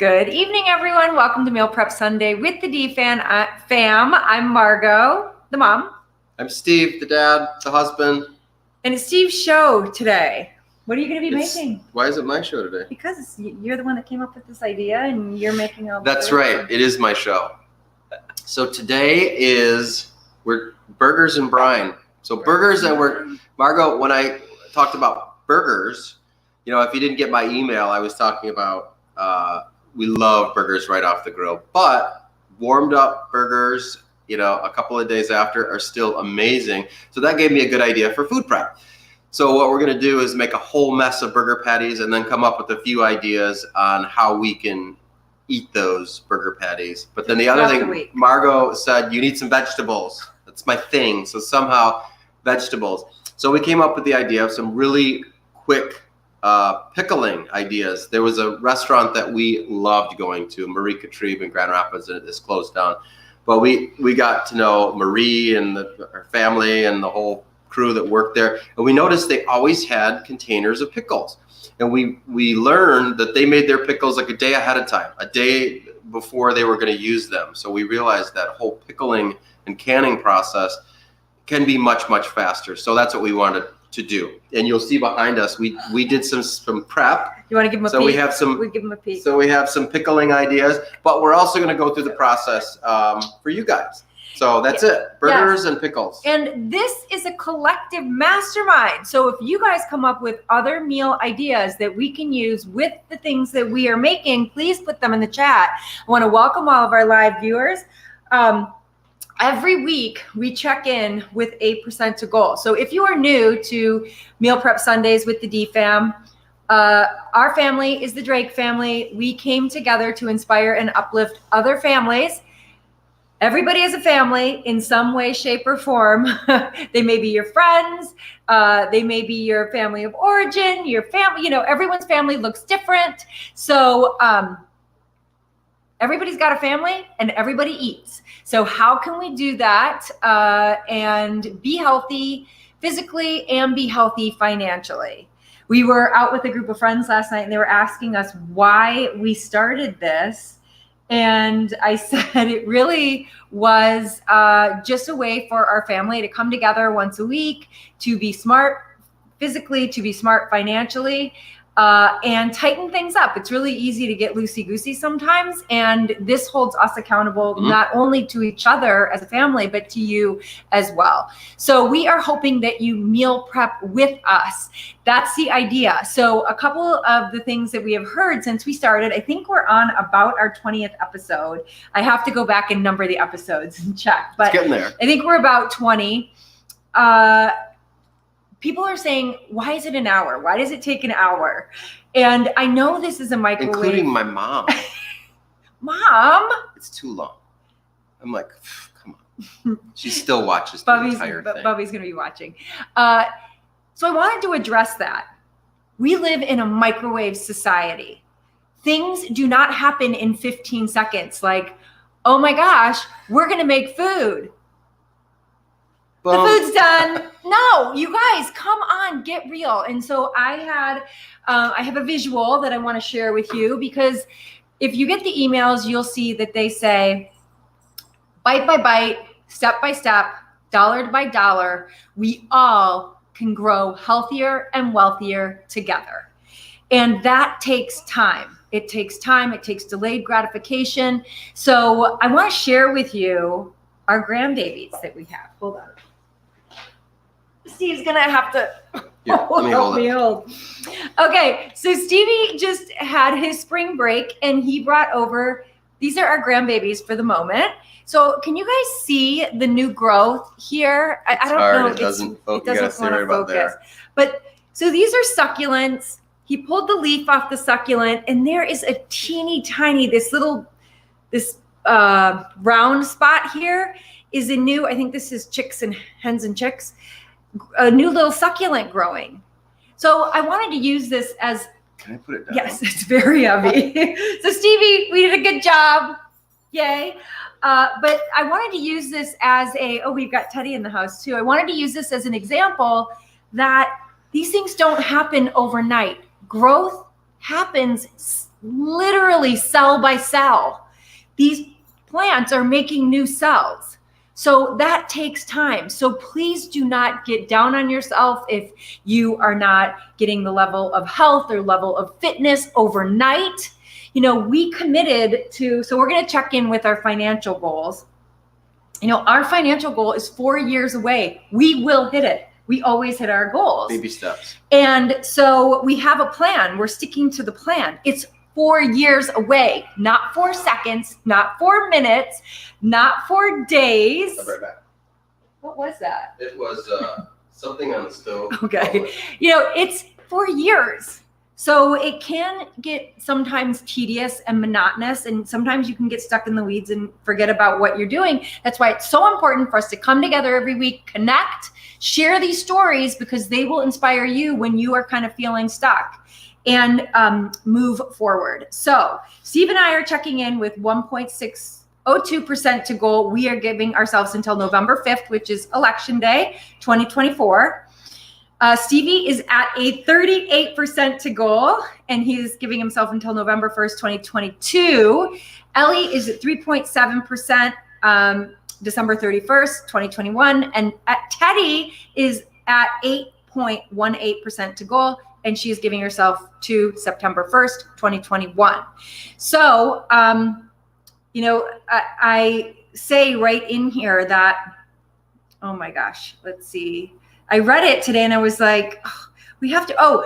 Good evening, everyone. Welcome to Meal Prep Sunday with the DFAM. I'm Margot, the mom. I'm Steve, the dad, the husband. And it's Steve's show today. What are you going to be making? Why is it my show today? Because you're the one that came up with this idea and you're making all the That's right. It is my show. So today we're burgers and brine. So burgers, and Margot, when I talked about burgers, if you didn't get my email, I was talking about we love burgers right off the grill, but warmed up burgers, a couple of days after are still amazing. So that gave me a good idea for food prep. So what we're going to do is make a whole mess of burger patties and then come up with a few ideas on how we can eat those burger patties. But then the other thing, Margot said, you need some vegetables. That's my thing. So somehow vegetables. So we came up with the idea of some really quick pickling ideas. There was a restaurant that we loved going to, Marie Catribe in Grand Rapids, and it's closed down. But we got to know Marie and her family and the whole crew that worked there, and we noticed they always had containers of pickles. And we learned that they made their pickles like a day ahead of time, a day before they were going to use them. So we realized that whole pickling and canning process can be much, much faster. So that's what we wanted to do. And you'll see behind us, we did some prep. You want to give them a peek? We give them a peek. So we have some pickling ideas, but we're also going to go through the process for you guys. So that's it, burgers and pickles. And this is a collective mastermind. So if you guys come up with other meal ideas that we can use with the things that we are making, please put them in the chat. I want to welcome all of our live viewers. Every week, we check in with 8% to goal. So if you are new to Meal Prep Sundays with the DFAM, our family is the Drake family. We came together to inspire and uplift other families. Everybody is a family in some way, shape, or form. They may be your friends. They may be your family of origin, your family, everyone's family looks different. So everybody's got a family and everybody eats. So how can we do that and be healthy physically and be healthy financially? We were out with a group of friends last night and they were asking us why we started this. And I said it really was just a way for our family to come together once a week, to be smart physically, to be smart financially, and tighten things up. It's really easy to get loosey-goosey sometimes, and this holds us accountable not only to each other as a family, but to you as well. So we are hoping that you meal prep with us. That's the idea. So a couple of the things that we have heard since we started, I think we're on about our 20th episode. I have to go back and number the episodes and check, but it's getting there. I think we're about 20. People are saying, why is it an hour? Why does it take an hour? And I know this is a microwave. Including my mom. Mom? It's too long. I'm like, come on. She still watches the entire thing. Bubby's going to be watching. So I wanted to address that. We live in a microwave society. Things do not happen in 15 seconds. Like, oh my gosh, we're going to make food. The food's done. No, you guys, come on, get real. And so I have a visual that I want to share with you, because if you get the emails, you'll see that they say, bite by bite, step by step, dollar by dollar, we all can grow healthier and wealthier together. And that takes time. It takes time. It takes delayed gratification. So I want to share with you our grandbabies that we have. Hold on. Steve's gonna have to help me hold. Okay, so Stevie just had his spring break and he brought over, these are our grandbabies for the moment. So can you guys see the new growth here? I don't know. It doesn't want to focus. But so these are succulents. He pulled the leaf off the succulent and there is a teeny tiny, this round spot here is a new, I think this is chicks and hens and chicks, a new little succulent growing. So I wanted to use this as, can I put it down? Yes, it's very heavy. So Stevie, we did a good job. Yay. But I wanted to use this as we've got Teddy in the house too. I wanted to use this as an example that these things don't happen overnight. Growth happens literally cell by cell. These plants are making new cells. So that takes time. So please do not get down on yourself if you are not getting the level of health or level of fitness overnight. You know, we committed to, so we're going to check in with our financial goals. You know, our financial goal is 4 years away. We will hit it. We always hit our goals. Baby steps. And so we have a plan. We're sticking to the plan. It's 4 years away, not 4 seconds, not 4 minutes, not 4 days. I'll be right back. What was that? It was something on the stove. Okay. You know, it's 4 years. So it can get sometimes tedious and monotonous, and sometimes you can get stuck in the weeds and forget about what you're doing. That's why it's so important for us to come together every week, connect, share these stories, because they will inspire you when you are kind of feeling stuck, and move forward. So Steve and I are checking in with 1.602% to goal. We are giving ourselves until November 5th, which is election day, 2024. Stevie is at a 38% to goal, and he's giving himself until November 1st, 2022. Ellie is at 3.7%, December 31st, 2021. And Teddy is at 8.18% to goal, and she is giving herself to September 1st, 2021. So, you know, I say right in here that, oh my gosh, let's see. I read it today and I was like, oh, we have to,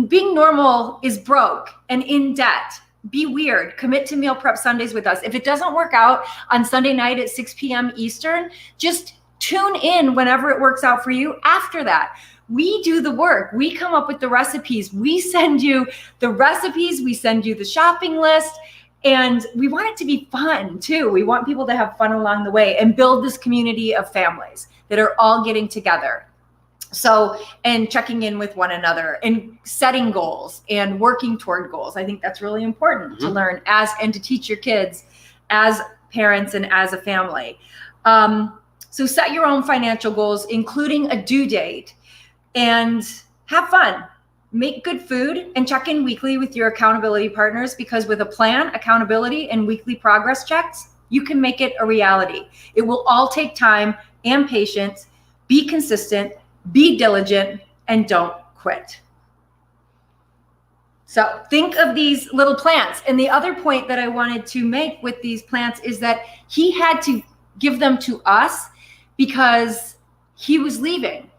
being normal is broke and in debt. Be weird. Commit to meal prep Sundays with us. If it doesn't work out on Sunday night at 6 p.m. Eastern, just tune in whenever it works out for you after that. We do the work. We come up with the recipes. We send you the recipes. We send you the shopping list. And we want it to be fun too. We want people to have fun along the way and build this community of families that are all getting together. So, and checking in with one another and setting goals and working toward goals. I think that's really important to learn and to teach your kids as parents and as a family. So set your own financial goals, including a due date, and have fun. Make good food and check in weekly with your accountability partners, because with a plan, accountability, and weekly progress checks, you can make it a reality. It will all take time and patience. Be consistent. Be diligent, and don't quit. So think of these little plants. And the other point that I wanted to make with these plants is that he had to give them to us because he was leaving.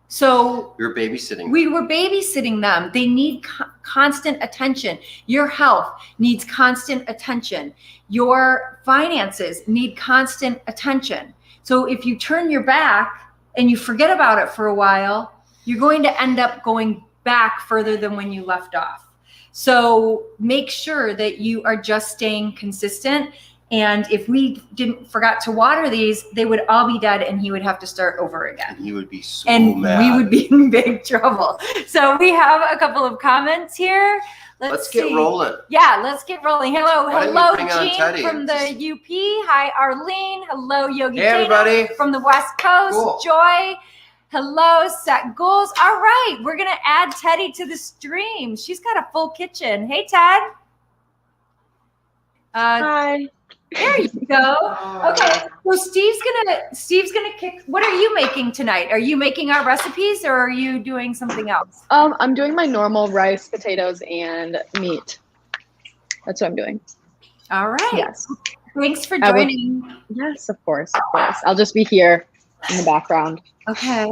So we were babysitting. We were babysitting them. They need constant attention. Your health needs constant attention. Your finances need constant attention. So if you turn your back and you forget about it for a while, you're going to end up going back further than when you left off. So make sure that you are just staying consistent. And if we forgot to water these, they would all be dead and he would have to start over again. And he would be so mad. We would be in big trouble. So we have a couple of comments here. Let's get rolling. Yeah, let's get rolling. Hello, Jean from the UP. Hi, Arlene. Hello, Yogi. Hey, everybody. From the West Coast. Cool. Joy. Hello, set goals. All right, we're going to add Teddy to the stream. She's got a full kitchen. Hey, Ted. Hi. There you go. Okay, so Steve's gonna kick. What are you making tonight? Are you making our recipes or are you doing something else? I'm doing my normal rice, potatoes, and meat. That's what I'm doing. All right. Yes. Thanks for joining. Yes, of course. I'll just be here in the background. Okay.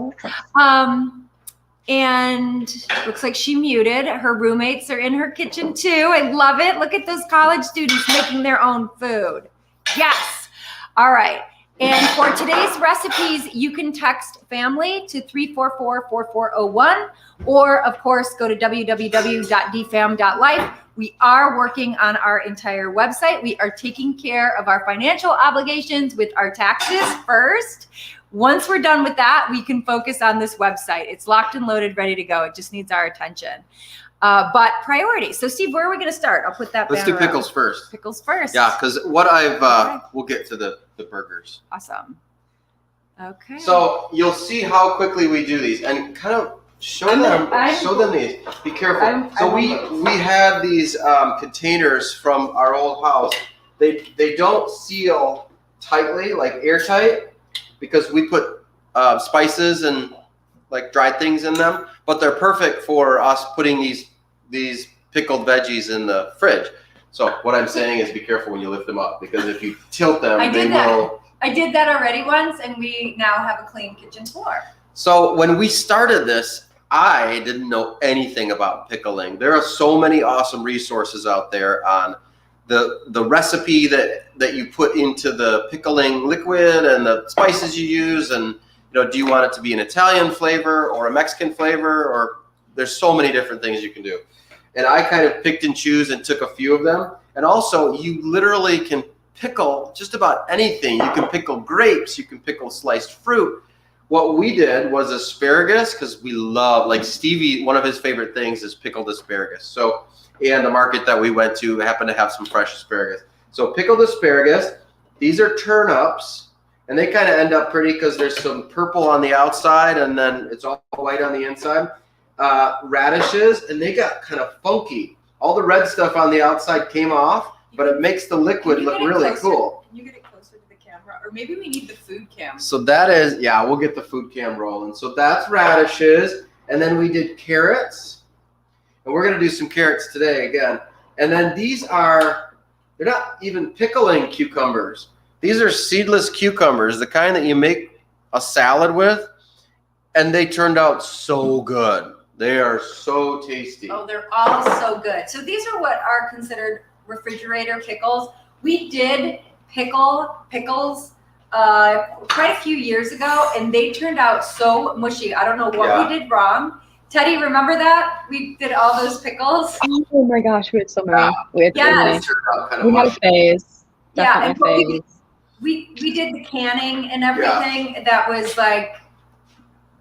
And looks like she muted. Her roommates are in her kitchen too. I love it. Look at those college students making their own food. Yes. All right. And for today's recipes, you can text family to 344-4401, or of course, go to www.dfam.life. We are working on our entire website. We are taking care of our financial obligations with our taxes first. Once we're done with that, we can focus on this website. It's locked and loaded, ready to go. It just needs our attention. But priority. So Steve, where are we going to start? I'll put that. Let's do pickles first. Pickles first. Yeah, because what I've we'll get to the burgers. Awesome. Okay. So you'll see how quickly we do these, and kind of Show them these. Be careful. So we had these containers from our old house. They don't seal tightly, like airtight, because we put spices and like dried things in them. But they're perfect for us putting these pickled veggies in the fridge. So what I'm saying is be careful when you lift them up, because if you tilt them, I did that already once, and we now have a clean kitchen floor. So when we started this, I didn't know anything about pickling. There are so many awesome resources out there on the recipe that you put into the pickling liquid and the spices you use, and do you want it to be an Italian flavor or a Mexican flavor, or there's so many different things you can do. And I kind of picked and choose and took a few of them. And also, you literally can pickle just about anything. You can pickle grapes, you can pickle sliced fruit. What we did was asparagus, because we love, like Stevie, one of his favorite things is pickled asparagus. So, and the market that we went to happened to have some fresh asparagus. So pickled asparagus, these are turnips, and they kind of end up pretty because there's some purple on the outside and then it's all white on the inside. Radishes, and they got kind of funky. All the red stuff on the outside came off, but it makes the liquid look really cool. Can you get it closer to the camera? Or maybe we need the food cam. So that is, yeah, we'll get the food cam rolling. So that's radishes, and then we did carrots, and we're gonna do some carrots today again. And then these are, they're not even pickling cucumbers. These are seedless cucumbers, the kind that you make a salad with, and they turned out so good. They are so tasty. Oh, they're all so good. So these are what are considered refrigerator pickles. We did pickles quite a few years ago, and they turned out so mushy. I don't know what we did wrong. Teddy, remember that? We did all those pickles. Oh my gosh, we had so many. We had a phase. Yeah, and we did the canning and everything. That was like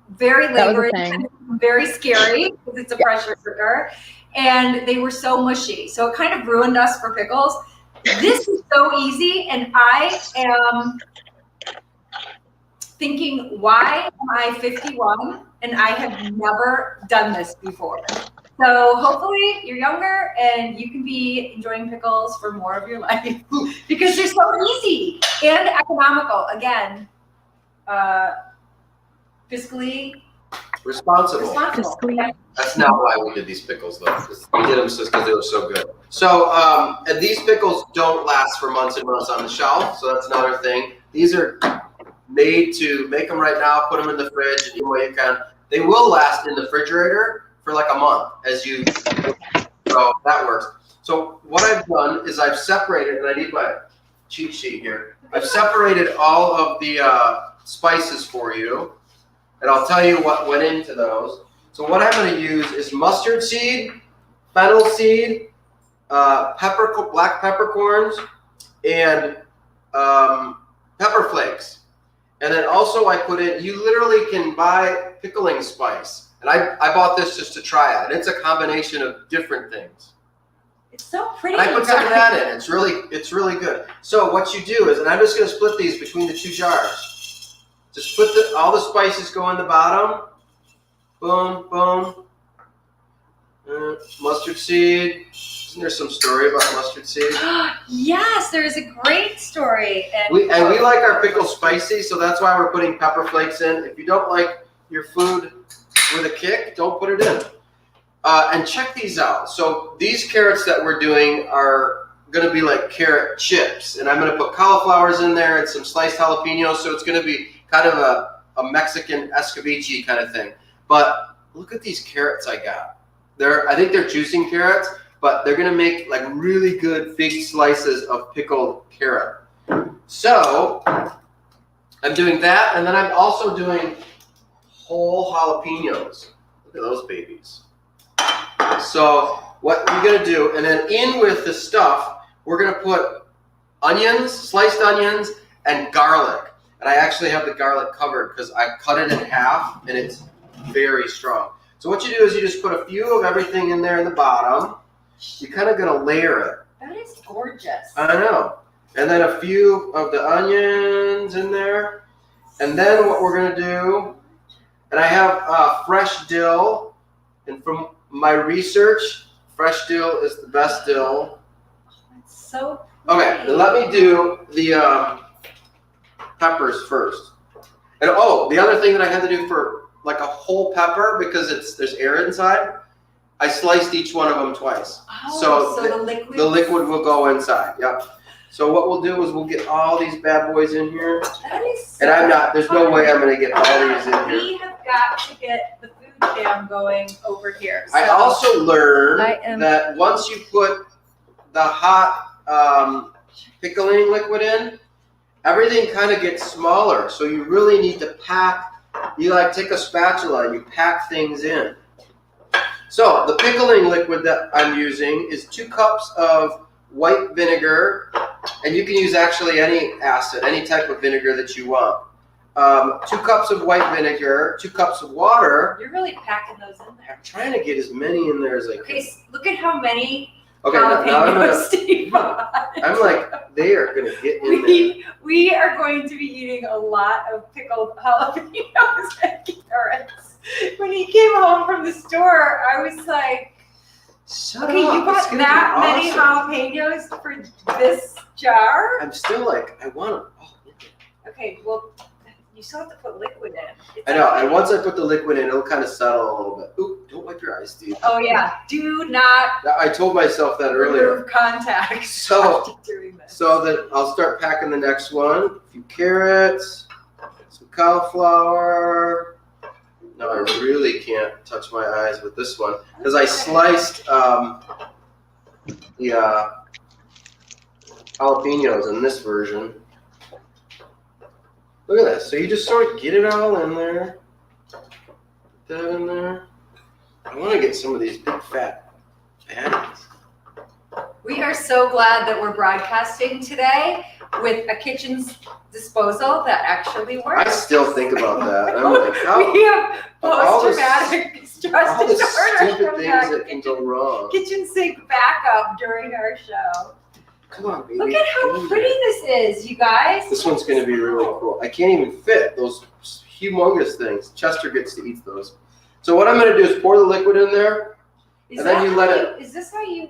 very laborious, very scary because it's a pressure cooker, and they were so mushy. So it kind of ruined us for pickles. This is so easy, and I am thinking, why am I 51 and I have never done this before? So hopefully you're younger and you can be enjoying pickles for more of your life because they're so easy and economical. Again, fiscally responsible. That's not why we did these pickles, though. We did them just because they were so good. So, and these pickles don't last for months and months on the shelf, so that's another thing. These are made to make them right now, put them in the fridge any way you can. They will last in the refrigerator for like a month so that works. So what I've done is I've separated, and I need my cheat sheet here. I've separated all of the spices for you, and I'll tell you what went into those. So what I'm going to use is mustard seed, fennel seed, black peppercorns, and pepper flakes. And then also I put in, you literally can buy pickling spice. And I bought this just to try it. And it's a combination of different things. It's so pretty. And I put some of that in. It's really good. So what you do is, and I'm just going to split these between the two jars. Just put all the spices go in the bottom. Boom, boom. Mustard seed. Isn't there some story about mustard seed? Yes, there is a great story. And we like our pickles spicy, so that's why we're putting pepper flakes in. If you don't like your food with a kick, don't put it in. And check these out. So these carrots that we're doing are going to be like carrot chips, and I'm going to put cauliflowers in there and some sliced jalapenos, so it's going to be kind of a Mexican escabeche kind of thing. But look at these carrots I got. I think they're juicing carrots, but they're going to make like really good big slices of pickled carrot. So I'm doing that, and then I'm also doing whole jalapenos. Look at those babies. So what you're going to do, and then in with the stuff, we're going to put onions, sliced onions, and garlic. And I actually have the garlic covered because I cut it in half, and it's very strong. So what you do is you just put a few of everything in there in the bottom. You're kind of going to layer it. That is gorgeous. I know. And then a few of the onions in there. And then what we're going to do, And I have fresh dill, and from my research, fresh dill is the best dill. It's so pretty. Okay, then let me do the peppers first. And the other thing that I had to do for like a whole pepper, because there's air inside, I sliced each one of them twice. Oh, So the liquid will go inside. Yep. So what we'll do is we'll get all these bad boys in here. That is so And there's no way I'm gonna get all these in here. We have got to get the food cam going over here. I also learned I am- that once you put the hot pickling liquid in, everything kind of gets smaller. So you really need to pack. You like take a spatula and you pack things in. So the pickling liquid that I'm using is 2 cups of white vinegar, and you can use actually any acid, any type of vinegar that you want. 2 cups of white vinegar, 2 cups of water. You're really packing those in there. I'm trying to get as many in there as I can. Okay, look at how many Okay, now jalapenos Steve bought. I'm like, they are gonna get in there. We are going to be eating a lot of pickled jalapenos and carrots. When he came home from the store, I was like, Shut okay, up. you It's bought gonna that be many awesome. jalapenos for this jar? I'm still like, I want them. Oh, Okay, well, you still have to put liquid in. It's I know, okay. and once I put the liquid in, it'll kind of settle a little bit. Ooh, don't wipe your eyes, Steve. Oh yeah, do not I told myself that earlier. remove contact So- after doing this. So that I'll start packing the next one. A few carrots, some cauliflower. No, I really can't touch my eyes with this one because I sliced the jalapenos in this version. Look at that. So you just sort of get it all in there. Put that in there. I want to get some of these big fat patties. We are so glad that we're broadcasting today with a kitchen's disposal that actually works. I still think about that. I'm like, how We have all the post-traumatic stress all the disorder stupid from things that can go wrong. kitchen sink backup during our show. Come on, baby. Look at how pretty this is, you guys. This one's going to be really cool. I can't even fit those humongous things. Chester gets to eat those. So what I'm going to do is pour the liquid in there. Is And then that you how let it- Is this how you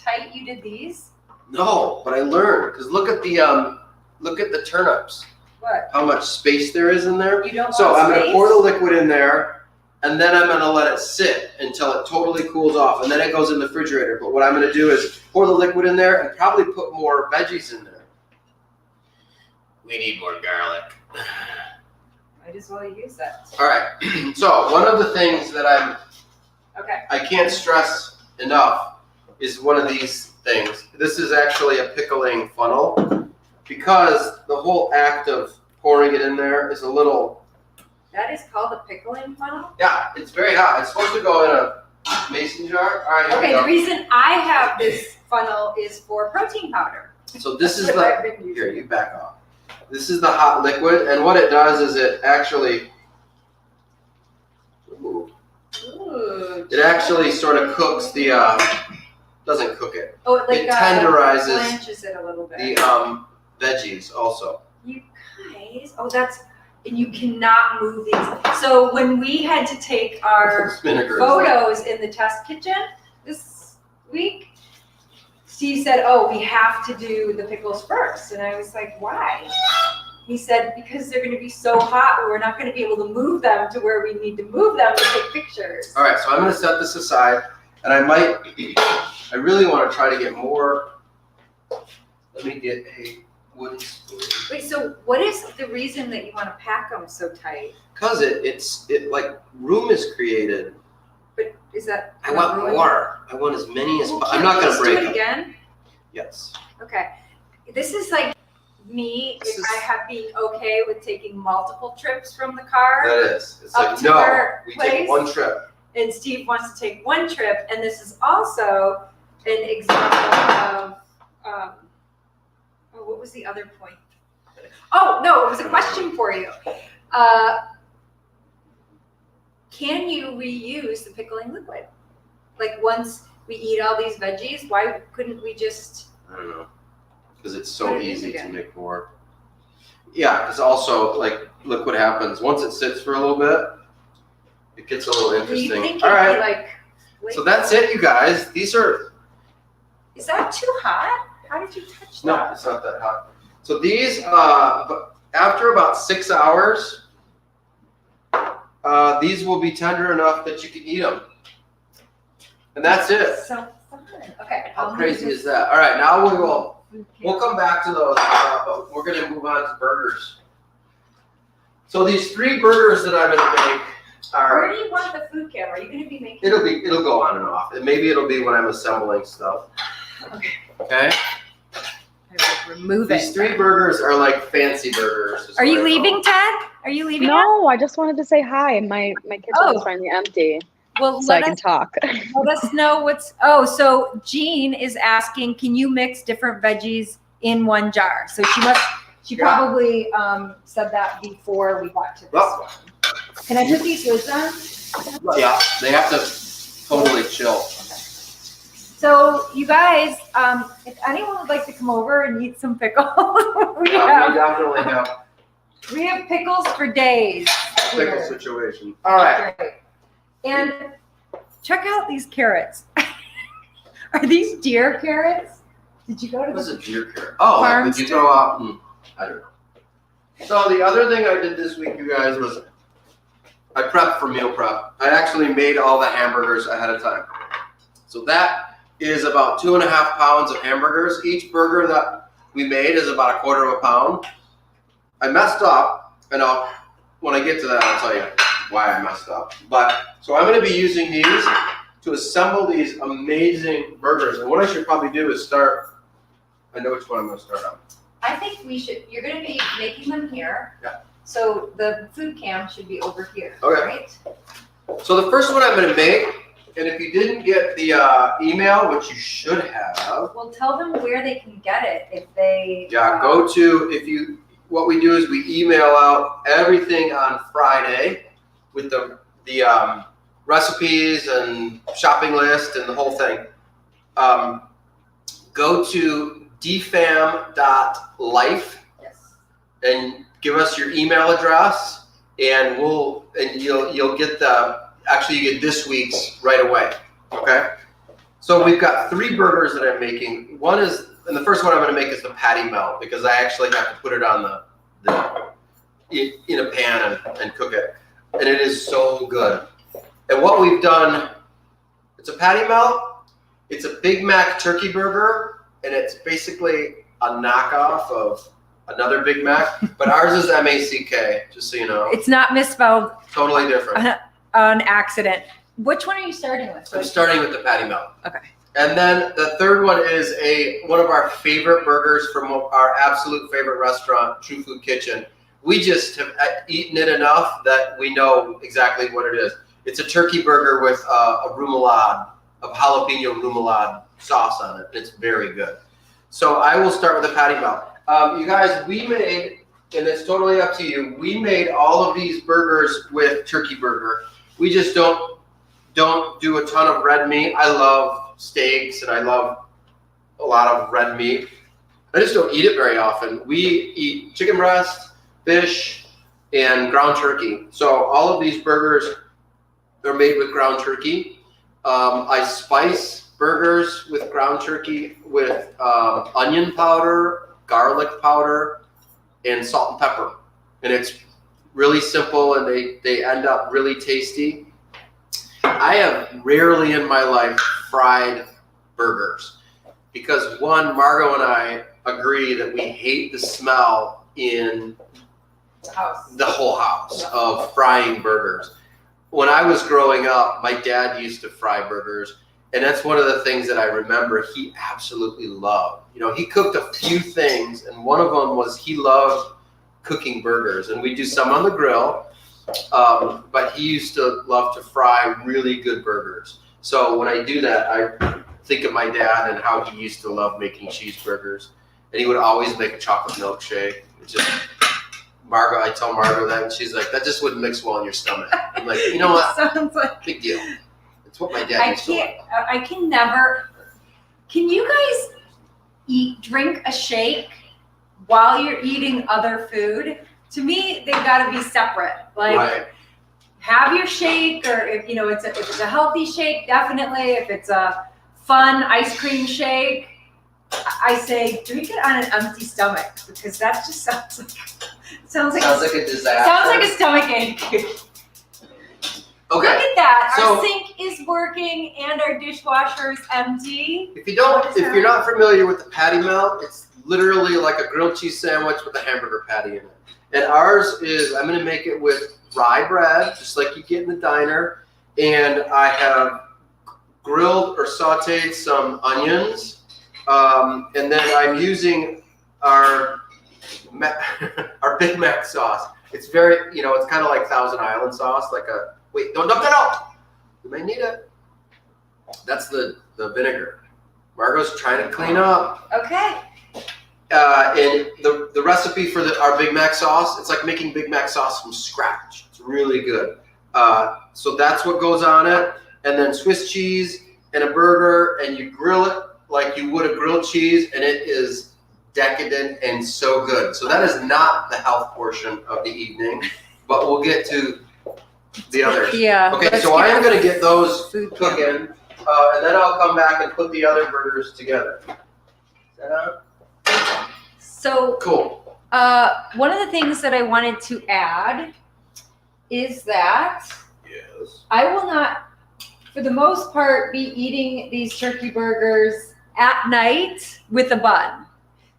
tight you did these? No, but I learned because look at the turnips. What? How much space there is in there. You don't So want I'm going to space? pour the liquid in there, and then I'm going to let it sit until it totally cools off, and then it goes in the refrigerator. But what I'm going to do is pour the liquid in there and probably put more veggies in there. We need more garlic. Might as well use that. All right. So one of the things that Okay. I can't stress enough is one of these things. This is actually a pickling funnel because the whole act of pouring it in there is a little, That is called a pickling funnel? yeah, it's very hot. It's supposed to go in a mason jar. All right, here Okay, we the go. reason I have this funnel is for protein powder. So this is That's what I've the, been using. here, you back off. This is the hot liquid, and what it does is it actually, ooh, Ooh, it actually sort of cooks the, doesn't cook it. Oh, it like It tenderizes blanches it a little bit. the veggies also. You guys, and you cannot move these. So when we had to take our Vinegar. photos in the test kitchen this week, Steve said, "Oh, we have to do the pickles first," and I was like, "Why?" He said, "Because they're going to be so hot, we're not going to be able to move them to where we need to move them to take pictures." All right, so I'm going to set this aside, and I really want to try to get more. Let me get a wooden spoon. Wait, so what is the reason that you want to pack them so tight? Because it like room is created. But is that? I want ruin- more. I want as many as Well, possible. I'm can't not we going just to break do it them. again. Yes. Okay. This is like me This if is- I have being okay with taking multiple trips from the car. That is. It's Up like, to no, our we place. take one trip. And Steve wants to take one trip, and this is also an example of, what was the other point? Oh, no, it was a question for you. Can you reuse the pickling liquid? Like once we eat all these veggies, why couldn't we just? I don't know. Because it's Put so it in easy to again. make more. Yeah, because also, like, look what happens. Once it sits for a little bit, it gets a little You interesting. think All it'd be right. like, So that's it, you guys. These are is that too hot? How did you touch no, that? it's not that hot. So these, after about 6 hours, these will be tender enough that you can eat them. And that's it. So fun. Okay. How crazy is that? All right, now we'll come back to those, but we're gonna move on to burgers. So these 3 burgers that I'm gonna make are. Where do you want the food camera? Are you gonna be making? It'll go on and off, and maybe it'll be when I'm assembling stuff. Okay. Okay. I will remove These it. 3 burgers are like fancy burgers. is Are what you I call leaving, them. Ted? Are you leaving? No, I just wanted to say hi. My kitchen Oh. is finally empty, Well, so I let can us, talk. let us know what's. Oh, so Jean is asking, can you mix different veggies in one jar? So she Yeah. probably said that before we got to this Well. one. Can I put these lids on? Yeah, they have to totally chill. So you guys, if anyone would like to come over and eat some pickles, we Yeah, we definitely have have pickles for days. a pickle here. situation. All right. Great. And check out these carrots. Are these deer carrots? Did you go to What's the a deer carrot? Oh, like, did you Farmstead? throw out? I don't know. So the other thing I did this week, you guys, was I prepped for meal prep. I actually made all the hamburgers ahead of time. So that is about 2.5 pounds of hamburgers. Each burger that we made is about 1/4 pound. I messed up, and when I get to that, I'll tell you why I messed up. But so I'm going to be using these to assemble these amazing burgers. And what I should probably do is start. I know which one I'm going to start on. I think we should, you're gonna be making them here. Yeah. So the food cam should be over here, Okay. right? So the first one I'm going to make, and if you didn't get the email, which you should have, Well, tell them where they can get it if they. go to, what we do is we email out everything on Friday with the recipes and shopping list and the whole thing. Go to dfam.life Yes. and give us your email address, and you'll get you get this week's right away. Okay. So we've got 3 burgers that I'm making. And the first one I'm going to make is the patty melt, because I actually have to put it on in a pan and cook it, and it is so good. And what we've done, it's a patty melt. It's a Big Mac turkey burger, and it's basically a knockoff of another Big Mac, but ours is M-A-C-K, just so you know. It's not misspelled Totally different. on accident. Which one are you starting with? I'm starting with the patty melt. Okay. And then the third one is one of our favorite burgers from our absolute favorite restaurant, True Food Kitchen. We just have eaten it enough that we know exactly what it is. It's a turkey burger with a remoulade, of jalapeno remoulade sauce on it. It's very good. So I will start with the patty melt. You guys, we made, and it's totally up to you, we made all of these burgers with turkey burger. We just don't do a ton of red meat. I love steaks and I love a lot of red meat. I just don't eat it very often. We eat chicken breast, fish, and ground turkey. So all of these burgers are made with ground turkey. I spice burgers with ground turkey with onion powder, garlic powder, and salt and pepper. And it's really simple, and they end up really tasty. I have rarely in my life fried burgers because, one, Margot and I agree that we hate the smell in the whole house of frying burgers. When I was growing up, my dad used to fry burgers, and that's one of the things that I remember he absolutely loved. You know, he cooked a few things, and one of them was he loved cooking burgers, and we do some on the grill, but he used to love to fry really good burgers. So when I do that, I think of my dad and how he used to love making cheeseburgers, and he would always make a chocolate milkshake. It's just Margot, I tell Margot that, and she's like, that just wouldn't mix well in your stomach. I'm like, you know what? Sounds like Big deal. It's what my dad used to like. I can never. Can you guys drink a shake while you're eating other food? To me, they've got to be separate. Like, Right. have your shake, or if it's a healthy shake, definitely. If it's a fun ice cream shake, I say drink it on an empty stomach, because that just sounds like a disaster. Sounds like a stomach ache. Okay. Look at that. So, our sink is working and our dishwasher is empty. If you're not familiar with the patty melt, it's literally like a grilled cheese sandwich with a hamburger patty in it. And ours is, I'm gonna make it with rye bread, just like you get in the diner. And I have grilled or sauteed some onions. And then I'm using our Big Mac sauce. It's very, it's kind of like Thousand Island sauce, wait, don't dump that out. You may need it. That's the vinegar. Margot's trying to clean up. Okay. And the recipe for our Big Mac sauce, it's like making Big Mac sauce from scratch. It's really good. So that's what goes on it. And then Swiss cheese and a burger, and you grill it like you would a grilled cheese, and it is decadent and so good. So that is not the health portion of the evening, but we'll get to the others. Yeah. Okay, so I am going to get those cooking, and then I'll come back and put the other burgers together. Is that on? So Cool. one of the things that I wanted to add is that Yes. I will not, for the most part, be eating these turkey burgers at night with a bun.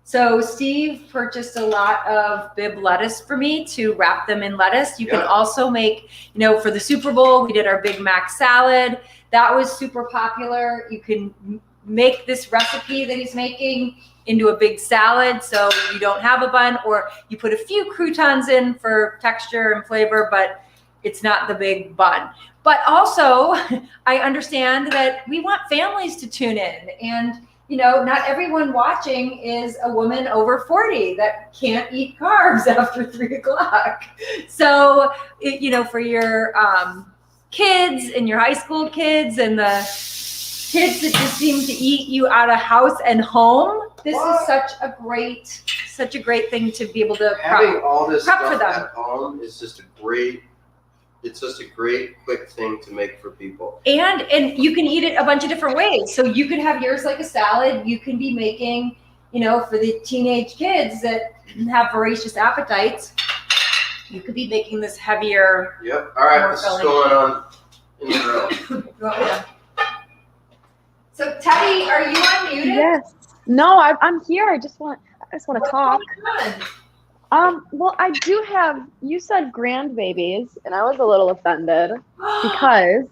So Steve purchased a lot of Bib lettuce for me to wrap them in lettuce. You can also make, for the Super Bowl, we did our Big Mac salad. That was super popular. You can make this recipe that he's making into a big salad, so you don't have a bun, or you put a few croutons in for texture and flavor, but it's not the big bun. But also, I understand that we want families to tune in, and not everyone watching is a woman over 40 that can't eat carbs after 3 o'clock. So, for your kids and your high school kids and the kids that just seem to eat you out of house and home, this is such a great thing to be able to having all this prep stuff for them at home is just a great quick thing to make for people. And you can eat it a bunch of different ways. So you could have yours like a salad. You can be making, for the teenage kids that have voracious appetites, you could be making this heavier. Yep. All right. This is going on in the grill. So Teddy, are you unmuted? Yes. No, I'm here. I just want to talk. Well, I do have, you said grandbabies, and I was a little offended because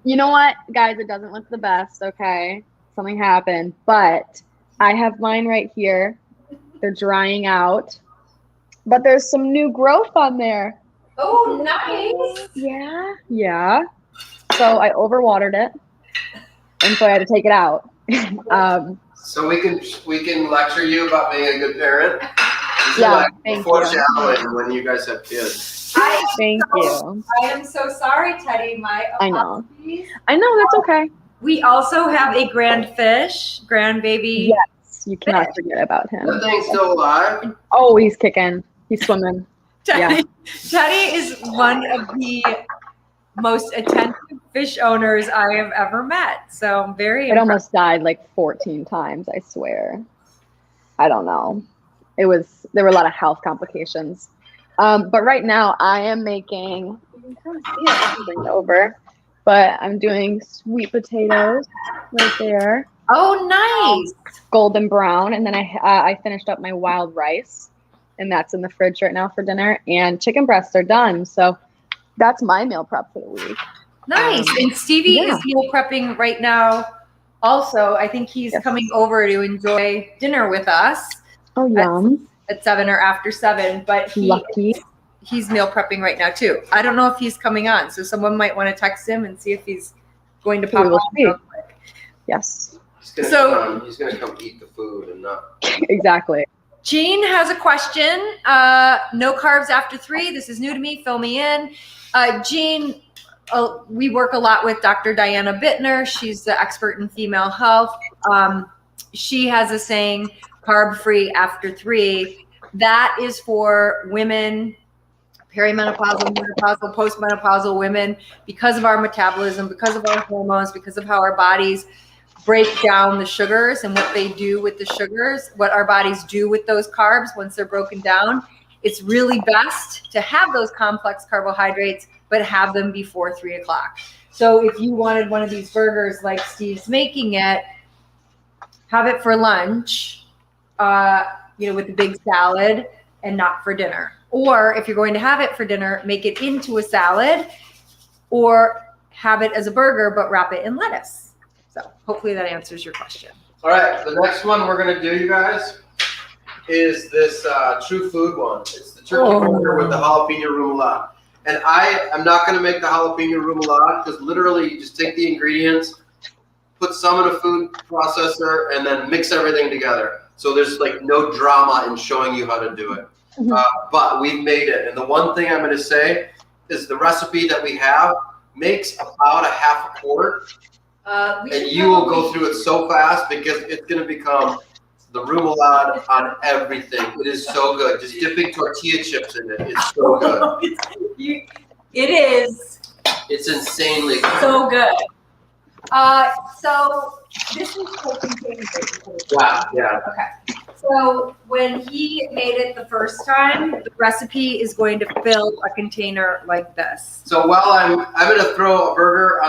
you know what, guys, it doesn't look the best, okay? Something happened, but I have mine right here. They're drying out, but there's some new growth on there. Oh, nice. Yeah. So I overwatered it, and so I had to take it out. So we can lecture you about being a good parent. Thank you. When you guys have kids. Thank you. I am so sorry, Teddy. My apologies. I know, that's okay. We also have a grandbaby. Yes, you cannot forget about him. That thing's still alive? Oh, he's kicking. He's swimming. Teddy is one of the most attentive fish owners I have ever met. So I'm very impressed. It almost died like 14 times, I swear. I don't know. There were a lot of health complications. But right now I am making, you can kind of see it, I can bring it over, but I'm doing sweet potatoes right there. Oh, nice. Golden brown. And then I finished up my wild rice, and that's in the fridge right now for dinner, and chicken breasts are done. So that's my meal prep for the week. Nice. And Stevie is meal prepping right now also. I think he's coming over to enjoy dinner with us. Oh, yum. At 7 or after 7. But he's meal prepping right now too. I don't know if he's coming on. So someone might want to text him and see if he's going to pop on real quick. Yes. He's going to come eat the food and not. Exactly. Jean has a question. No carbs after 3. This is new to me. Fill me in. Jean, we work a lot with Dr. Diana Bittner. She's the expert in female health. She has a saying, carb-free after 3. That is for women, perimenopausal, menopausal, postmenopausal women, because of our metabolism, because of our hormones, because of how our bodies break down the sugars and what they do with the sugars, what our bodies do with those carbs once they're broken down. It's really best to have those complex carbohydrates, but have them before 3 o'clock. So if you wanted one of these burgers like Steve's making it, have it for lunch, with the big salad, and not for dinner. Or if you're going to have it for dinner, make it into a salad, or have it as a burger, but wrap it in lettuce. So hopefully that answers your question. All right, the next one we're gonna do, you guys, is this True Food one. It's the turkey burger with the jalapeno remoulade. And I'm not gonna make the jalapeno remoulade because literally you just take the ingredients, put some in a food processor, and then mix everything together. So there's like no drama in showing you how to do it. But we've made it. And the one thing I'm gonna say is the recipe that we have makes about a half a quart. And you will go through it so fast because it's going to become the remoulade on everything. It is so good. Just dipping tortilla chips in it. It's so good. It is. It's insanely good. So good. So this is cooking favorite. Wow. Yeah. Okay. So when he made it the first time, the recipe is going to fill a container like this. So while I'm going to throw a burger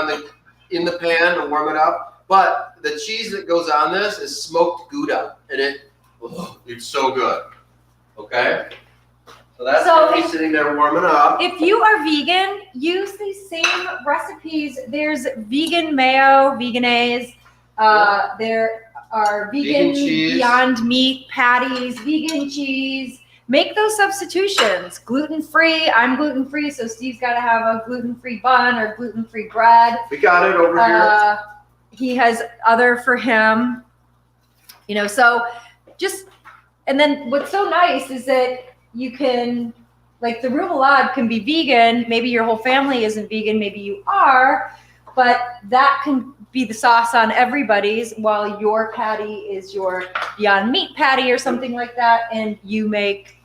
in the pan and warm it up, but the cheese that goes on this is smoked Gouda, and it's so good. Okay, so that's sitting there warming up. If you are vegan, use these same recipes. There's vegan mayo, veganese. There are vegan Beyond Meat patties, vegan cheese. Make those substitutions. Gluten-free. I'm gluten-free, so Steve's got to have a gluten-free bun or gluten-free bread. We got it over here. He has other for him. So and then what's so nice is that you can, like the remoulade can be vegan. Maybe your whole family isn't vegan. Maybe you are, but that can be the sauce on everybody's, while your patty is your Beyond Meat patty or something like that, and you make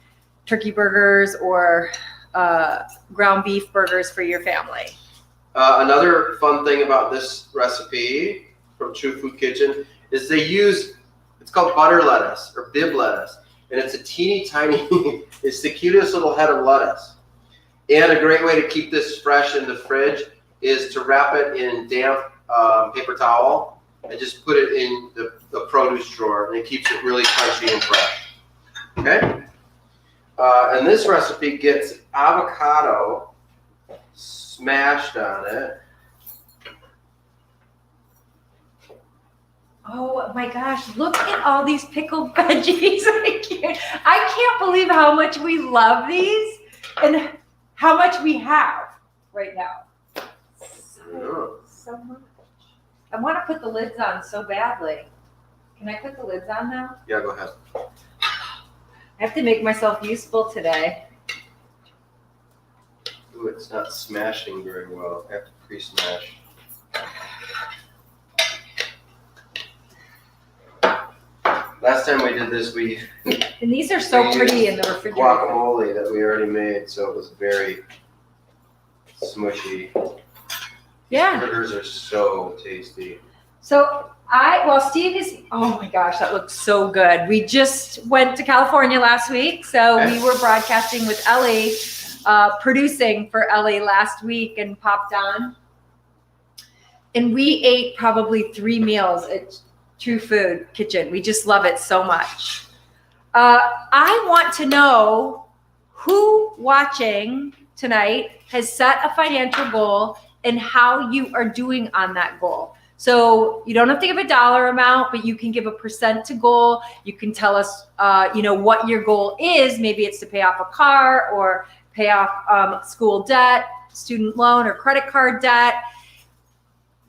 turkey burgers or ground beef burgers for your family. Another fun thing about this recipe from True Food Kitchen is they use, it's called butter lettuce or bib lettuce, and it's a teeny tiny, it's the cutest little head of lettuce. And a great way to keep this fresh in the fridge is to wrap it in damp paper towel and just put it in the produce drawer, and it keeps it really crunchy and fresh. Okay? And this recipe gets avocado smashed on it. Oh my gosh, look at all these pickled veggies. I can't believe how much we love these and how much we have right now. So much. I want to put the lids on so badly. Can I put the lids on now? Yeah, go ahead. I have to make myself useful today. Ooh, it's not smashing very well. I have to pre-smash. Last time we did this, and these are so pretty in the refrigerator. Guacamole that we already made, so it was very smushy. Yeah. Burgers are so tasty. So Steve is, oh my gosh, that looks so good. We just went to California last week. So we were broadcasting with Ellie, producing for Ellie last week, and popped on. And we ate probably 3 meals at True Food Kitchen. We just love it so much. I want to know who watching tonight has set a financial goal and how you are doing on that goal. So you don't have to give a dollar amount, but you can give a percent to goal. You can tell us, what your goal is. Maybe it's to pay off a car or pay off school debt, student loan, or credit card debt,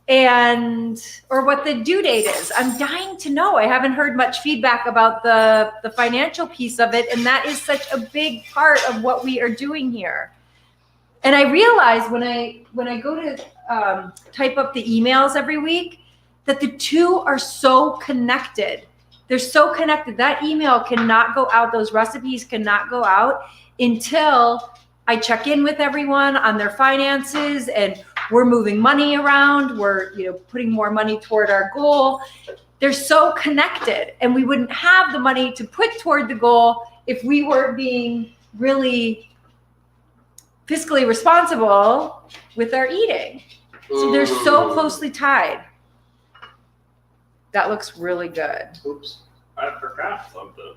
or what the due date is. I'm dying to know. I haven't heard much feedback about the financial piece of it, and that is such a big part of what we are doing here. And I realize when I go to type up the emails every week that the two are so connected. They're so connected. That email cannot go out. Those recipes cannot go out until I check in with everyone on their finances, and we're moving money around. We're, putting more money toward our goal. They're so connected, and we wouldn't have the money to put toward the goal if we weren't being really fiscally responsible with our eating. So they're so closely tied. That looks really good. Oops. I forgot something.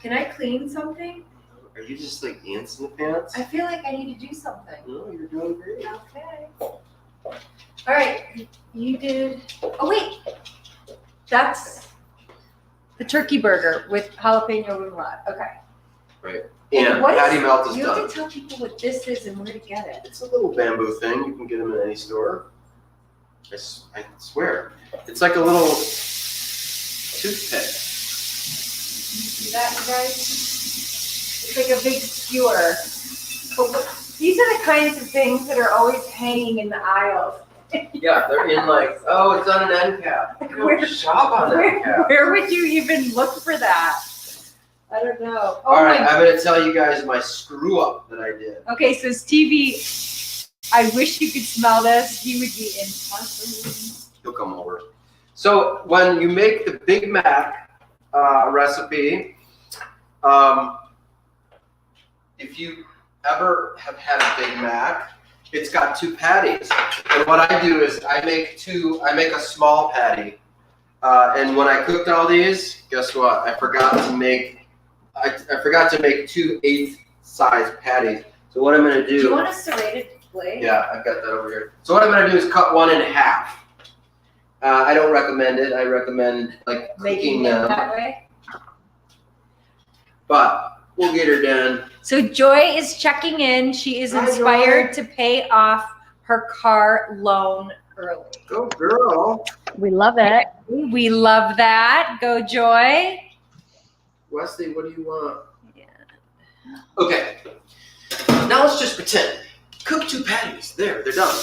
Can I clean something? Are you just like ants in the pants? I feel like I need to do something. No, you're doing great. Okay. All right. You did. Oh, wait. That's the turkey burger with jalapeno remoulade. Okay. Right. And what patty melt is you done. have to tell people what this is and where to get it. It's a little bamboo thing. You can get them in any store. I swear. It's like a little toothpick. You see that, you guys? It's like a big skewer. But these are the kinds of things that are always hanging in the aisles. Yeah, they're in like, oh, it's on an end cap. You don't shop on end cap. Where would you even look for that? I don't know. Oh, All right, I'm going to tell you guys my screw up that I did. Okay, so Stevie, I wish you could smell this. He would be in heaven. He'll come over. So when you make the Big Mac recipe, if you ever have had a Big Mac, it's got 2 patties. And what I do is I make a small patty. And when I cooked all these, guess what? I forgot to make 2 8th-size patties. So what I'm going to do? Do you want a serrated blade? Yeah, I've got that over here. So what I'm going to do is cut one in half. I don't recommend it. I recommend like Making cooking it them. that way. But we'll get her done. So Joy is checking in. She is Hi, inspired to pay off her car loan early. Go girl. We love it. We love that. Go Joy. Wesley, what do you want? Yeah. Okay. Now let's just pretend. Cook 2 patties. There, they're done.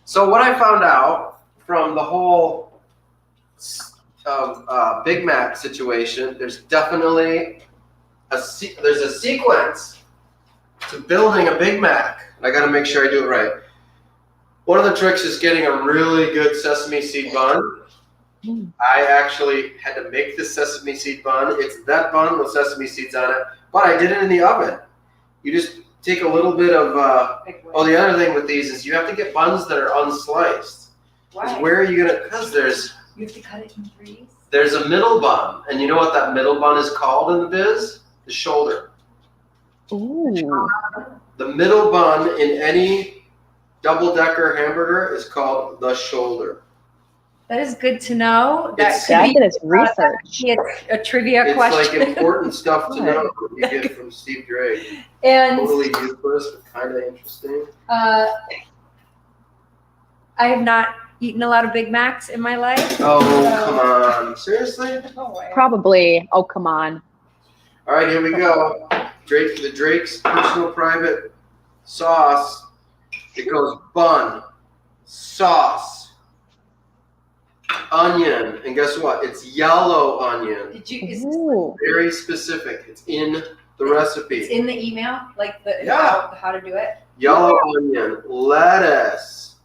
So what I found out from the whole Big Mac situation, there's definitely there's a sequence to building a Big Mac. I got to make sure I do it right. One of the tricks is getting a really good sesame seed bun. I actually had to make this sesame seed bun. It's that bun with sesame seeds on it, but I did it in the oven. You just take a little bit of, the other thing with these is you have to get buns that are unsliced. Why? Where are you going to, because You have to cut it in 3s? there's a middle bun, and you know what that middle bun is called in the biz? The shoulder. Ooh. The middle bun in any double-decker hamburger is called the shoulder. That is good to know. It's- That could That is research. be a trivia It's question. like important stuff to know that you get from Steve Drake. And Totally useless, but kind of interesting. I have not eaten a lot of Big Macs in my life. Oh, come on. Seriously? No way. Probably. Oh, come on. All right, here we go. The Drake's personal private sauce. It goes bun, sauce, onion, and guess what? It's yellow onion. Did you? Is Ooh. Very specific. It's in the recipe. it's in the email, like the Yeah. how to do it? Yellow onion, lettuce,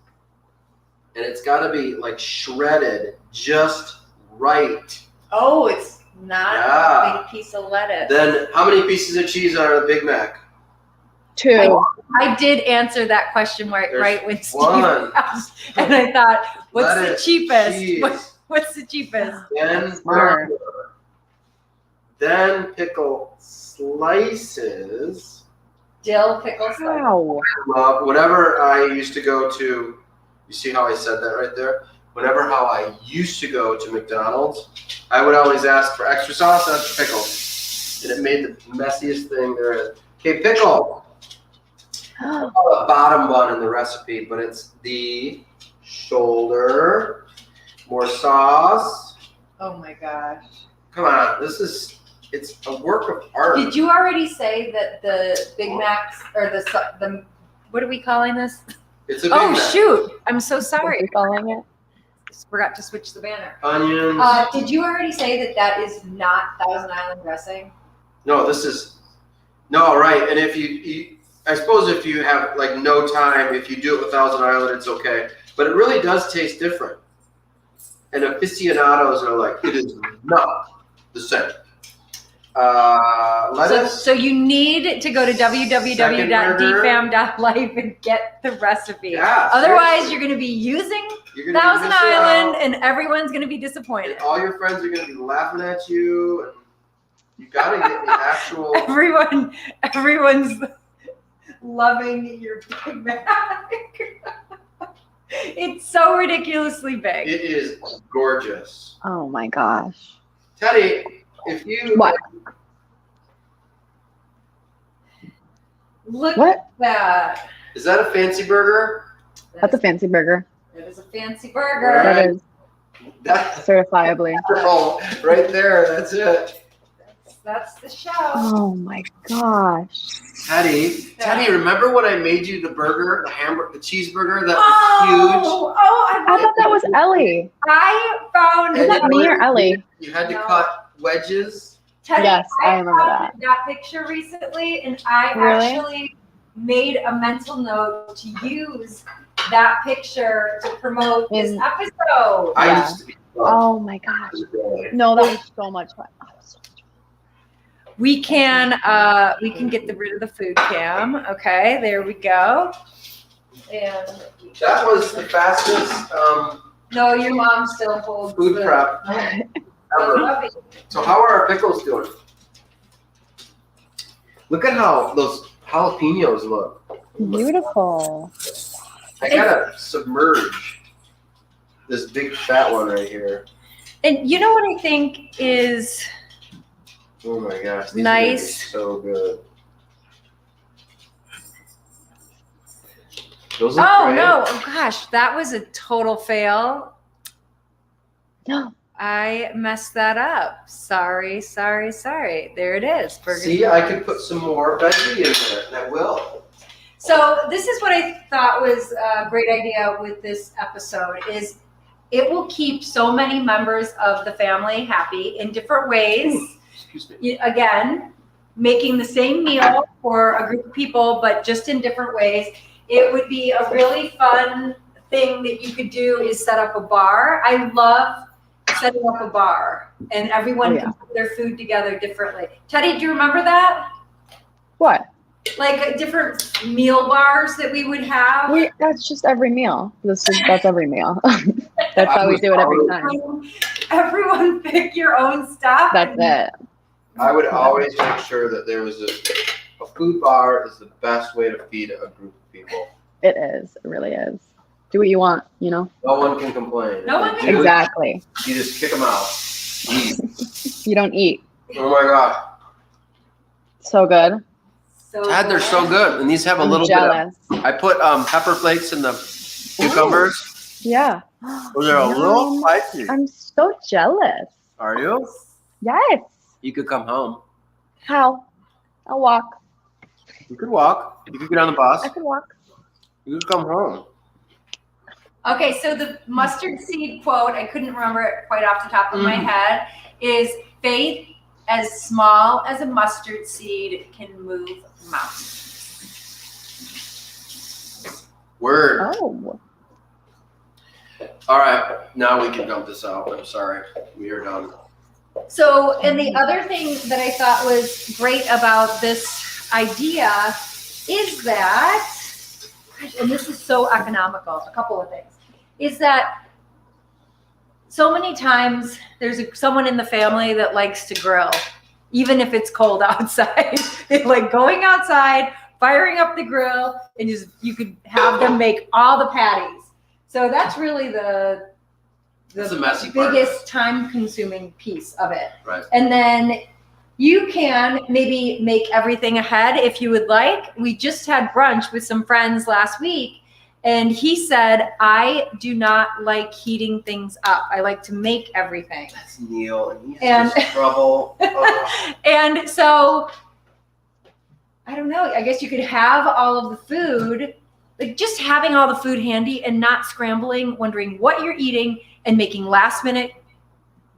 and it's got to be like shredded just right. Oh, it's not Yeah. a big piece of lettuce. Then how many pieces of cheese are on a Big Mac? 2. I did answer that question right There's when Steve one. asked, and I thought, what's Lettuce, the cheapest? cheese. What's the cheapest? Then Smart. burger. Then pickle slices. Dill pickles. Wow. Whenever I used to go to, you see how I said that right there? Whenever how I used to go to McDonald's, I would always ask for extra sauce, extra pickle. And it made the messiest thing there is. Okay, pickle. The bottom one in the recipe, but it's the shoulder. More sauce. Oh my gosh. Come on, it's a work of art. Did you already say that the Big Macs or the what are we calling this? It's a Big Oh Mac. shoot! I'm so What are sorry. you calling it? forgot to switch the banner. Onions. Did you already say that that is not Thousand Island dressing? No, this is, no, right. And if I suppose if you have like no time, if you do it with Thousand Island, it's okay. But it really does taste different. And aficionados are like, it is not the same. Lettuce. So you need to go to www.dfam.life and get the recipe. Yeah, Otherwise, you're going to be using Thousand Island, and everyone's going to be disappointed. And all your friends are going to be laughing at you. And you got to get the actual. Everyone's loving your Big Mac. It's so ridiculously big. It is gorgeous. Oh my gosh. Teddy, if you What? Look What? at that. Is that a fancy burger? That's a fancy burger. That is a fancy burger. That is That's certifiably. right there. That's it. That's the show. Oh my gosh. Teddy, remember when I made you the burger, the cheeseburger that was Oh, I thought that was Ellie. I found Is that me or Ellie? huge? You had to No. cut wedges. Teddy, Yes, I remember found that picture recently, and I Really? actually made a mental note to use that picture to promote this In- episode. I Yeah. used to be. Oh my gosh. No, that was so much fun. Oh, so much We can get rid of the food cam. Okay, there we go. And That was the fastest no, your mom still holds food the prep I ever. love it. So how are our pickles doing? Look at how those jalapenos look. Beautiful. I gotta submerge this big fat one right here. And you know what I think is Oh my gosh, these Nice. are gonna be so good. Those look oh great. no, oh gosh, that was a total fail. I messed that up. Sorry. There it is. Burger. See, I could put some more veggie in there, and I will. So this is what I thought was a great idea with this episode is it will keep so many members of the family happy in different ways. Excuse me. Again, making the same meal for a group of people, but just in different ways. It would be a really fun thing that you could do is set up a bar. I love setting up a bar, and everyone can put their food together differently. Teddy, do you remember that? What? Like different meal bars that we would have. That's just every meal. That's every meal. That's how we do it every time. Everyone pick your own stuff. That's it. I would always make sure that there was a food bar is the best way to feed a group of people. It is. It really is. Do what you want, you know? No one can complain. No one If can they do, Exactly. You just kick them out. You don't eat. Oh my god. So good. So Dad, they're so good. And these have a I'm little jealous. bit of, I put pepper flakes in the cucumbers. Yeah. Those are a little spicy. I'm so jealous. Are you? Yes. You could come home. How? I'll walk. You could walk. You could get on the bus. I can walk. You could come home. Okay, so the mustard seed quote, I couldn't remember it quite off the top of my head, is faith as small as a mustard seed can move mountains. Word. Oh. All right. Now we can dump this out. I'm sorry. We are done. So, and the other thing that I thought was great about this idea is that, and this is so economical, a couple of things, is that so many times there's someone in the family that likes to grill, even if it's cold outside. They like going outside, firing up the grill, and you could have them make all the patties. So that's really the That's the messy part. biggest time-consuming piece of it. Right. And then you can maybe make everything ahead if you would like. We just had brunch with some friends last week, and he said, I do not like heating things up. I like to make everything. That's Neil, and he's And- just trouble. Oh. And so, I don't know, I guess you could have all of the food, Like just having all the food handy and not scrambling, wondering what you're eating and making last minute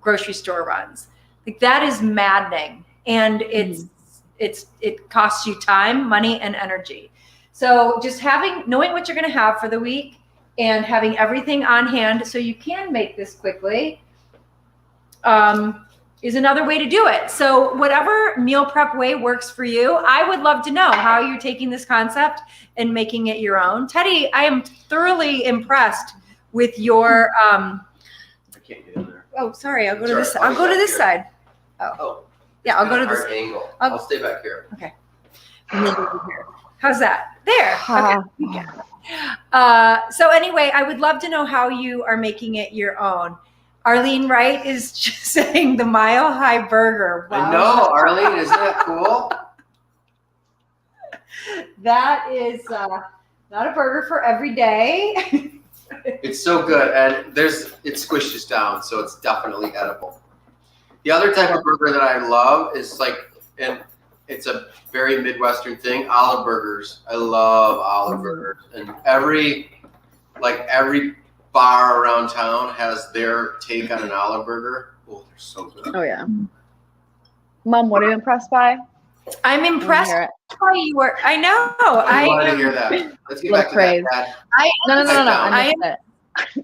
grocery store runs. Like that is maddening. And it costs you time, money, and energy. So just knowing what you're going to have for the week and having everything on hand so you can make this quickly is another way to do it. So whatever meal prep way works for you, I would love to know how you're taking this concept and making it your own. Teddy, I am thoroughly impressed with your, I can't get in there. oh, sorry, I'll go to Sorry, this, I'll I'll be go to back this here. side. Oh, Yeah, I'll go to hard this. angle. I'll- I'll stay back here. Okay. How's that? There. Ha. Okay. So anyway, I would love to know how you are making it your own. Arlene Wright is just saying the Mile High Burger. Wow. I know, Arlene, isn't that cool? That is not a burger for every day. It's so good, and it squishes down, so it's definitely edible. The other type of burger that I love is and it's a very Midwestern thing, olive burgers. I love olive burgers, and every bar around town has their take on an olive burger. Oh, they're so good. Oh yeah. Mom, what are you impressed by? I'm impressed by your. I know. I I wanted to am, hear that. Let's get Little back to praise. that. No. I I missed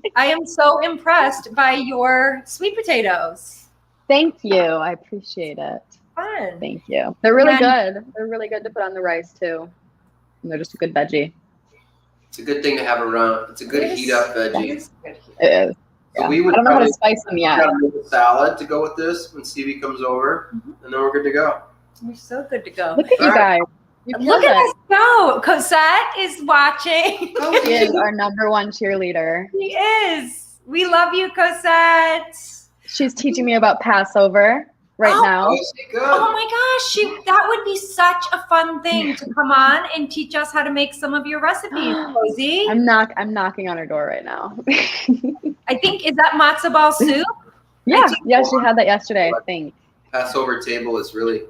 it. I am so impressed by your sweet potatoes. Thank you. I appreciate it. Fun. Thank you. They're really And- good. They're really good to put on the rice too. And they're just a good veggie. It's a good thing to have around. It's a good heat up veggie. It It is. So Yeah. we would I don't know how to probably spice them yet. make a salad to go with this when Stevie comes over, and then we're good to go. You're so good to go. Look at you All right. guys. You Look killed at it. us go. Cosette is watching. She is our #1 cheerleader. She is. We love you, Cosette. She's teaching me about Passover right Oh. now. Okay, good. Oh my gosh, that would be such a fun thing to come on and teach us how to make some of your recipes, Cozy. I'm knocking on her door right now. I think, is that matzo ball soup? yeah, she had that yesterday, I think. Passover table is really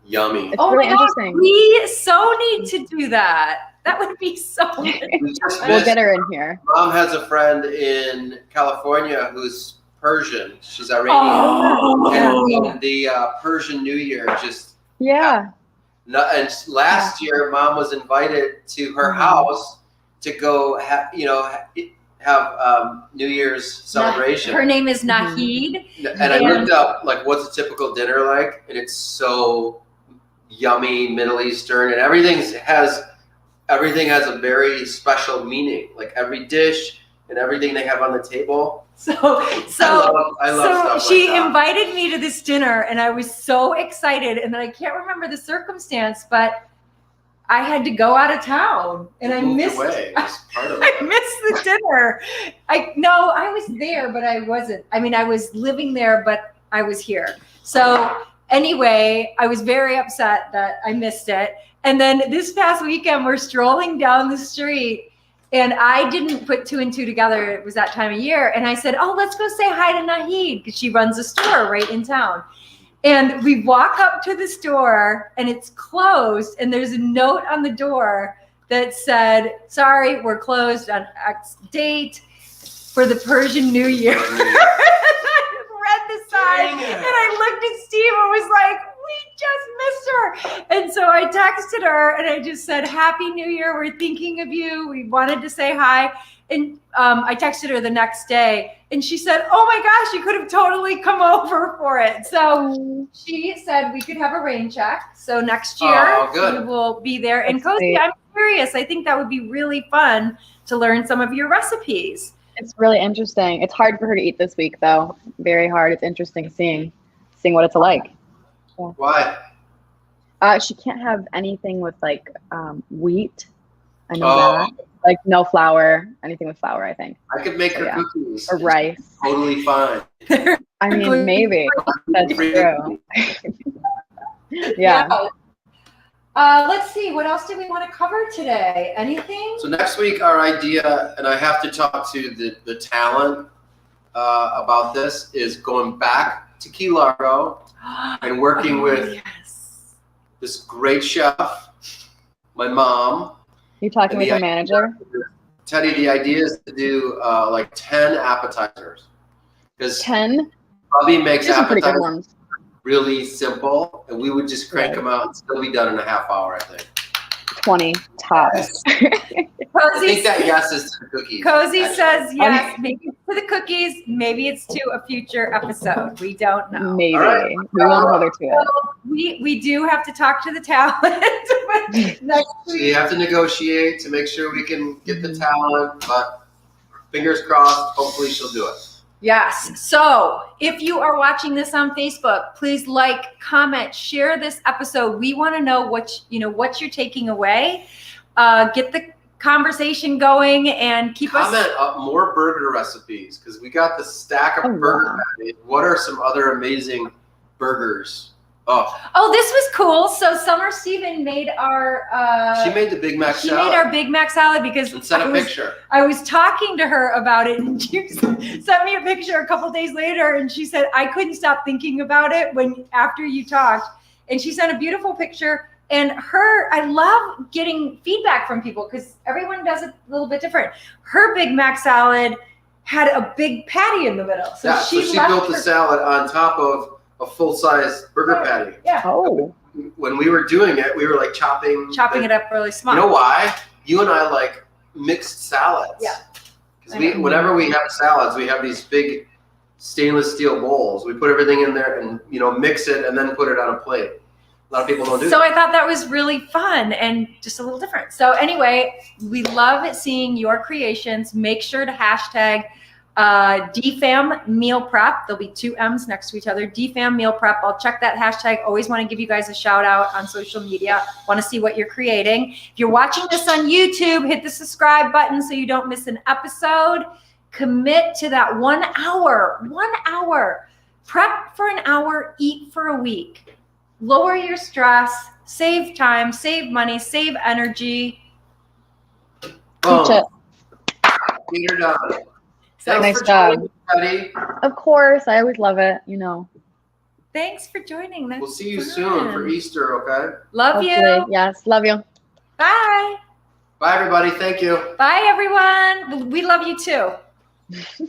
yummy. It's Oh really my God, interesting. we so need to do that. That would be so good. We just We'll missed- get her in here. Mom has a friend in California who's Persian. She's Iranian. Oh. And the Persian New Year just Yeah. and last year, Mom was invited to her house to go have New Year's celebration. Her name is Nahid. And I looked up what's a typical dinner like, and it's so yummy, Middle Eastern, and everything has a very special meaning. Like every dish and everything they have on the table. So I love stuff she like that. invited me to this dinner, and I was so excited. And then I can't remember the circumstance, but I had to go out of town, and I Moved missed. away. It was part of I it. missed the dinner. I was there, but I wasn't. I mean, I was living there, but I was here. So anyway, I was very upset that I missed it. And then this past weekend, we're strolling down the street, and I didn't put 2 and 2 together. It was that time of year. And I said, oh, let's go say hi to Nahid, because she runs a store right in town. And we walk up to the store, and it's closed, and there's a note on the door that said, sorry, we're closed on X date for the Persian New Year. And I read the sign, Dang it. and I looked at Steve and was like, we just missed her. And so I texted her, and I just said, Happy New Year. We're thinking of you. We wanted to say hi. And I texted her the next day, and she said, oh my gosh, you could have totally come over for it. So she said we could have a rain check. So next year Oh, good. we will be there. And That's Cozy, great. I'm curious. I think that would be really fun to learn some of your recipes. It's really interesting. It's hard for her to eat this week, though. Very hard. It's interesting seeing what it's like. Why? She can't have anything with wheat. I know Oh. that. Like no flour, anything with flour, I think. I could make her Yeah. cookies. Or rice. Totally fine. I mean, maybe. That's true. Yeah. Let's see. What else do we want to cover today? Anything? So next week, our idea, and I have to talk to the talent about this, is going back to Key Largo and working with yes. this great chef, my mom, You talking with the manager? Teddy, the idea is to do like 10 appetizers. Because 10? Bubby makes There's some pretty good appetizers ones. really simple, and we would just crank Right. them out and still be done in a half hour, I think. 20 tops. I Cozy, think that yes is to the cookies. Cozy actually. says yes. Maybe it's to the cookies. Maybe it's to a future episode. We don't know. Maybe. All right. We won't hold her to it. We do have to talk to the talent next So week. you have to negotiate to make sure we can get the talent, but fingers crossed, hopefully she'll do it. Yes. So if you are watching this on Facebook, please like, comment, share this episode. We want to know what you're taking away. Get the conversation going and keep Comment us. up more burger recipes because we got the stack of Oh, burger wow. patties. What are some other amazing burgers? Oh, this was cool. So Summer Steven made our. She made the Big Mac She salad. made our Big Mac salad because and sent a was- picture. I was talking to her about it, and she sent me a picture a couple days later, and she said, I couldn't stop thinking about it after you talked. And she sent a beautiful picture. And I love getting feedback from people because everyone does it a little bit different. Her Big Mac salad had a big patty in the middle. So Yeah, she, so she left built the her- salad on top of a full-size burger patty. Yeah, Oh. When we were doing it, we were like chopping it up really small. You know why? You and I like mixed salads. Yeah. Because whenever we have salads, we have these big stainless steel bowls. We put everything in there and mix it and then put it on a plate. A lot of people don't do So that. I thought that was really fun and just a little different. So anyway, we love seeing your creations. Make sure to hashtag DFAM meal prep. There'll be 2 M's next to each other. DFAM meal prep. I'll check that hashtag. Always want to give you guys a shout out on social media. Want to see what you're creating. If you're watching this on YouTube, hit the subscribe button so you don't miss an episode. Commit to that 1 hour. 1 hour. Prep for an hour, eat for a week. Lower your stress, save time, save money, save energy. Boom. Teach it. You're done. So Thanks Nice for job. joining, Patty. Of course. I always love it. thanks for joining. That's We'll see you fun. soon for Easter, okay? Love Hopefully. you. Yes. Love you. Bye. Bye, everybody. Thank you. Bye, everyone. We love you too.